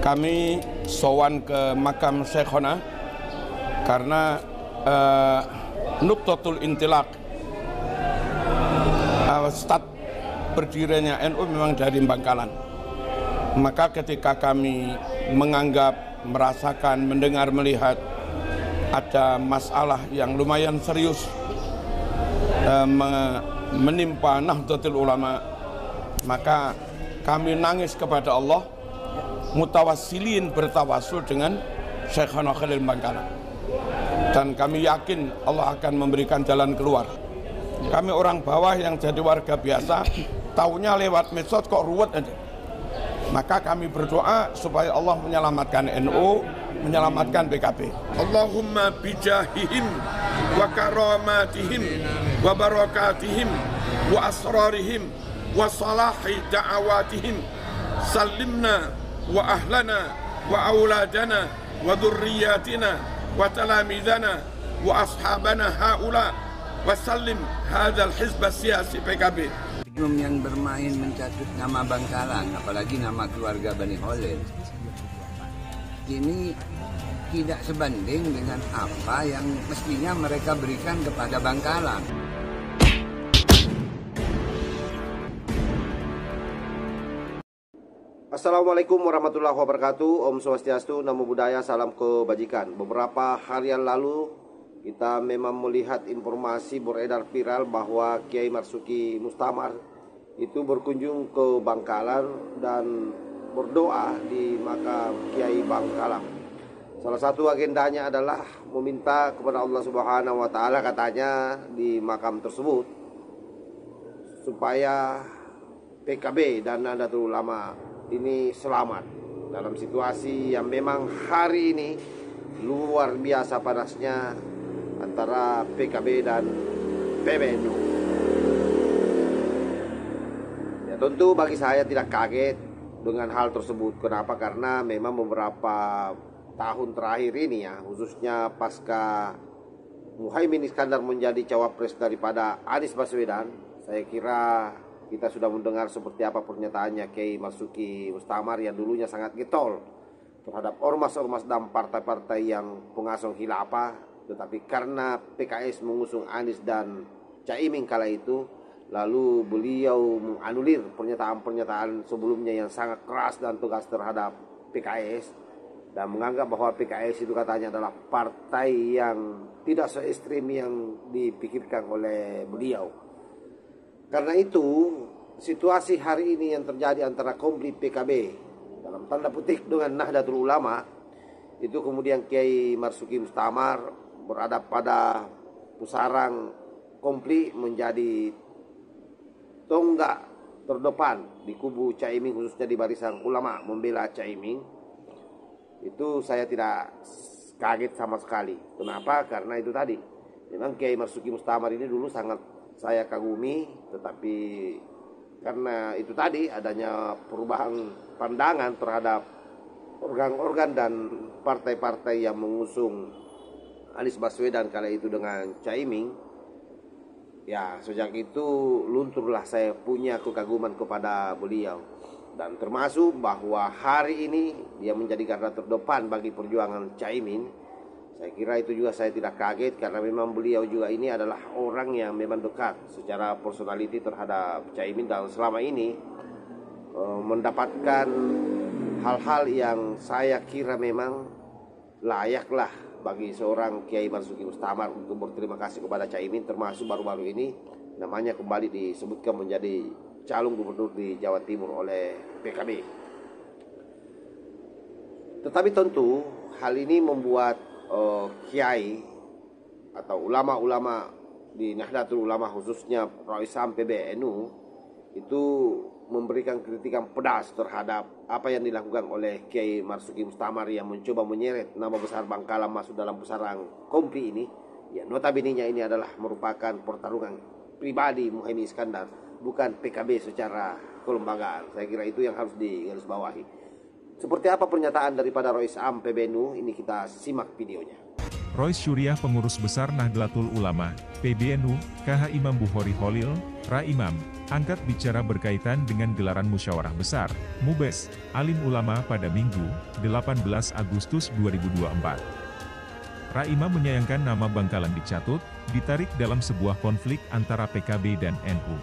Kami sowan ke makam Syekhona karena Nuqtatul Intilaq, start berdirinya NU memang dari Bangkalan. Maka ketika kami menganggap, merasakan, mendengar, melihat ada masalah yang lumayan serius menimpa Nahdlatul Ulama, maka kami nangis kepada Allah, mutawassilin, bertawasul dengan Syekhona Khalil Bangkalan, dan kami yakin Allah akan memberikan jalan keluar. Kami orang bawah yang jadi warga biasa, taunya lewat medsos kok ruwet aja. Maka kami berdoa supaya Allah menyelamatkan NU, menyelamatkan PKB. Allahumma bijahihim wa karamatihim wa barakatihim wa asrarihim wa salahi da'awatihim salimna wa ahlana wa auladana wa dhurriyyatina wa talamidana wa ashabana haula wa salim hadzal hizb siyasi PKB. Yang bermain mencatut nama Bangkalan, apalagi nama keluarga Bani Khalil, ini tidak sebanding dengan apa yang mestinya mereka berikan kepada Bangkalan. Assalamualaikum warahmatullahi wabarakatuh. Om Swastiastu, Namo Buddhaya, salam kebajikan. Beberapa hari yang lalu kita memang melihat informasi beredar viral bahwa Kiai Marzuki Mustamar itu berkunjung ke Bangkalan dan berdoa di makam Kiai Bangkalan. Salah satu agendanya adalah meminta kepada Allah Subhanahu wa taala, katanya di makam tersebut, supaya PKB dan Nahdlatul Ulama ini selamat dalam situasi yang memang hari ini luar biasa panasnya antara PKB dan PBNU. Ya, tentu bagi saya tidak kaget dengan hal tersebut. Kenapa? Karena memang beberapa tahun terakhir ini, ya, khususnya pasca Muhaimin Iskandar menjadi cawapres daripada Anies Baswedan, saya kira kita sudah mendengar seperti apa pernyataannya Kiai Marzuki Mustamar yang dulunya sangat getol terhadap ormas-ormas dan partai-partai yang pengasong khilafah. Tetapi karena PKS mengusung Anies dan Caimin kala itu, lalu beliau menganulir pernyataan-pernyataan sebelumnya yang sangat keras dan tegas terhadap PKS, dan menganggap bahwa PKS itu katanya adalah partai yang tidak se-ekstrim yang dipikirkan oleh beliau. Karena itu, situasi hari ini yang terjadi antara komplit PKB dalam tanda petik dengan Nahdlatul Ulama, itu kemudian Kiai Marzuki Mustamar berada pada pusaran komplit menjadi tonggak terdepan di kubu Caimin, khususnya di barisan ulama membela Caimin. Itu saya tidak kaget sama sekali. Kenapa? Karena itu tadi, memang Kiai Marzuki Mustamar ini dulu sangat saya kagumi, tetapi karena itu tadi adanya perubahan pandangan terhadap organ-organ dan partai-partai yang mengusung Anies Baswedan kala itu dengan Caimin, ya sejak itu lunturlah saya punya kekaguman kepada beliau, dan termasuk bahwa hari ini dia menjadi garda terdepan bagi perjuangan Caimin. Saya kira itu juga saya tidak kaget, karena memang beliau juga ini adalah orang yang memang dekat secara personality terhadap Caimin, dan selama ini mendapatkan hal-hal yang saya kira memang layaklah bagi seorang Kiai Marzuki Mustamar untuk berterima kasih kepada Caimin, termasuk baru-baru ini namanya kembali disebutkan menjadi calon gubernur di Jawa Timur oleh PKB. Tetapi tentu hal ini membuat kiai atau ulama-ulama di Nahdlatul Ulama, khususnya Roisam PBNU, itu memberikan kritikan pedas terhadap apa yang dilakukan oleh Kiai Marzuki Mustamar yang mencoba menyeret nama besar Bangkalan masuk dalam pusaran komplit ini. Ya, notabene-nya ini adalah merupakan pertarungan pribadi Muhaimin Iskandar, bukan PKB secara kelembagaan. Saya kira itu yang harus digarisbawahi. Seperti apa pernyataan daripada Roisam PBNU? Ini kita simak videonya. Rois Syuriah Pengurus Besar Nahdlatul Ulama, PBNU, KH Imam Bukhari Khalil, Ra Imam, angkat bicara berkaitan dengan gelaran musyawarah besar, MUBES, Alim Ulama pada Minggu, 18 Agustus 2024. Ra Imam menyayangkan nama Bangkalan dicatut, ditarik dalam sebuah konflik antara PKB dan NU.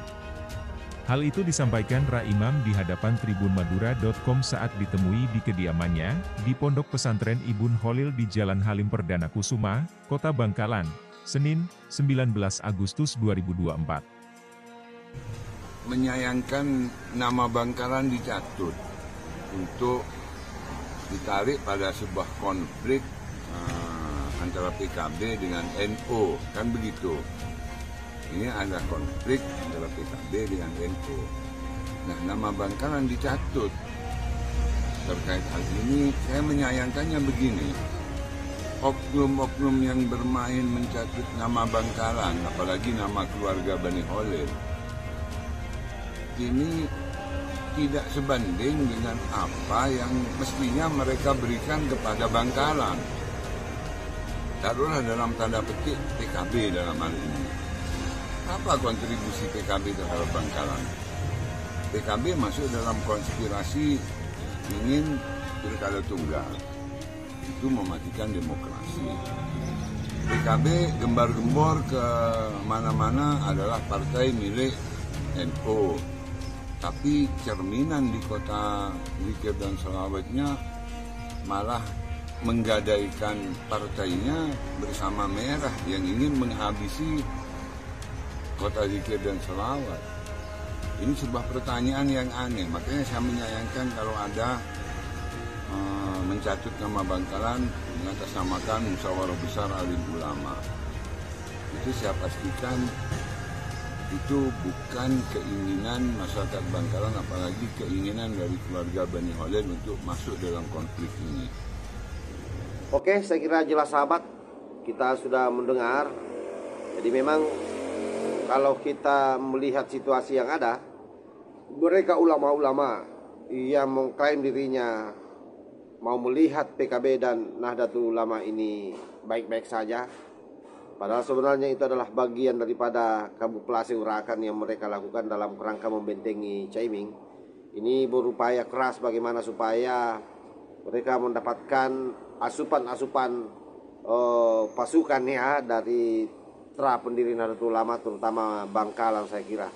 Hal itu disampaikan Ra Imam di hadapan tribunmadura.com saat ditemui di kediamannya, di Pondok Pesantren Ibn Khalil di Jalan Halim Perdana Kusuma, Kota Bangkalan, Senin, 19 Agustus 2024. Menyayangkan nama Bangkalan dicatut untuk ditarik pada sebuah konflik antara PKB dengan NU, kan begitu. Ini ada konflik antara PKB dengan NU. Nah, nama Bangkalan dicatut. Terkait hal ini, saya menyayangkannya begini. Oknum-oknum yang bermain mencatut nama Bangkalan, apalagi nama keluarga Bani Khalil, ini tidak sebanding dengan apa yang mestinya mereka berikan kepada Bangkalan. Taruhlah dalam tanda petik PKB dalam hal ini. Apa kontribusi PKB terhadap Bangkalan? PKB masuk dalam konspirasi ingin pilkada tunggal. Itu mematikan demokrasi. PKB gembar-gembor ke mana-mana adalah partai milik NU. Tapi cerminan di kota Zikir dan Selawatnya malah menggadaikan partainya bersama Merah yang ingin menghabisi Kota Zikir dan Selawat. Ini sebuah pertanyaan yang aneh. Makanya saya menyayangkan kalau ada mencatut nama Bangkalan mengatasnamakan musyawarah besar alim ulama. Itu saya pastikan itu bukan keinginan masyarakat Bangkalan, apalagi keinginan dari keluarga Bani Khalil untuk masuk dalam konflik ini. Oke, saya kira jelas sahabat, kita sudah mendengar. Jadi memang kalau kita melihat situasi yang ada, mereka ulama-ulama yang mengklaim dirinya mau melihat PKB dan Nahdlatul Ulama ini baik-baik saja, padahal sebenarnya itu adalah bagian daripada kamuflase urakan yang mereka lakukan dalam kerangka membentengi Caimin. Ini berupaya keras bagaimana supaya mereka mendapatkan asupan-asupan pasukan ya dari pendiri Nahdlatul Ulama, terutama Bangkalan saya kira.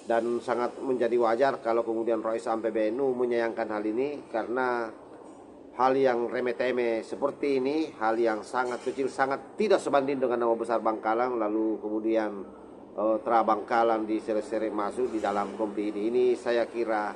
Dan sangat menjadi wajar kalau kemudian Rois sampai PBNU menyayangkan hal ini, karena hal yang remeh-temeh seperti ini, hal yang sangat kecil, sangat tidak sebanding dengan nama besar Bangkalan, lalu kemudian Bangkalan diseret-seret masuk di dalam konflik ini saya kira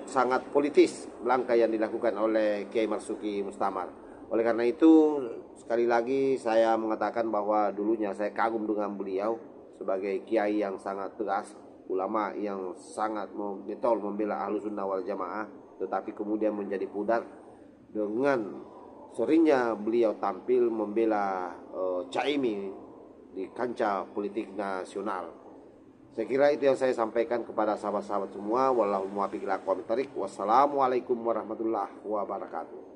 sangat politis langkah yang dilakukan oleh Kiai Marzuki Mustamar. Oleh karena itu, sekali lagi saya mengatakan bahwa dulunya saya kagum dengan beliau sebagai kiai yang sangat tegas, ulama yang sangat getol membela Ahlussunnah wal Jamaah, tetapi kemudian menjadi pudar dengan seringnya beliau tampil membela Caimin di kancah politik nasional. Saya kira itu yang saya sampaikan kepada sahabat-sahabat semua. Wallahu muwaffiq ila aqwamit thoriq. Wassalamualaikum warahmatullahi wabarakatuh.